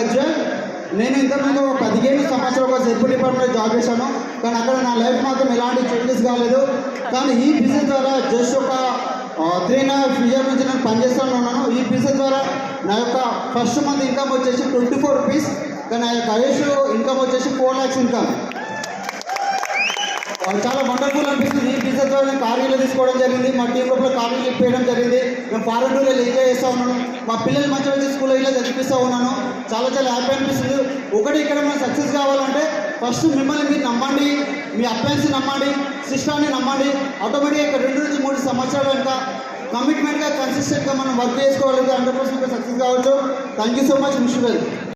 ప్రజ్వల్. నేను ఇంతకుముందు 15 సంవత్సరాలు ఒక సెల్ఫ్ డిపార్ట్మెంట్లో జాబ్ చేశాను, కానీ అక్కడ నా లైఫ్ మాత్రం ఎలాంటి చేంజెస్ కాలేదు. కానీ ఈ బిజినెస్ ద్వారా జస్ట్ ఒక 3.5 ఇయర్ నుంచి నేను పనిచేస్తూనే ఉన్నాను. ఈ బిజినెస్ ద్వారా నా యొక్క ఫస్ట్ మంత్ ఇన్కమ్ వచ్చేసి 24 రూపీస్, కానీ నా యొక్క హైయెస్ట్ ఇన్కమ్ వచ్చేసి 4 lakhs ఇన్కమ్. చాలా వండర్ఫుల్ అనిపిస్తుంది. ఈ బిజినెస్ ద్వారా నేను కార్లు తీసుకోవడం జరిగింది, మా టీం లోపల కార్లు ఇప్పించడం జరిగింది. మేము ఫారెన్ టూర్లో ఎంజాయ్ చేస్తూ ఉన్నాను, మా పిల్లలు మంచిగా వచ్చి స్కూల్లో ఇలా చదివిస్తూ ఉన్నాను. చాలా చాలా హ్యాపీ అనిపిస్తుంది. ఒకటి ఇక్కడ మనం సక్సెస్ కావాలంటే ఫస్ట్ మిమ్మల్ని మీరు నమ్మండి, మీ అప్లయన్స్ని నమ్మండి, సిస్టాన్ని నమ్మండి. ఆటోమేటిక్గా ఇక్కడ 2 నుంచి 3 సంవత్సరాల వెనుక కమిట్మెంట్గా కన్సిస్టెంట్గా మనం వర్క్ చేసుకోగలిగితే 100% సక్సెస్ కావచ్చు. Thank you so much mister well.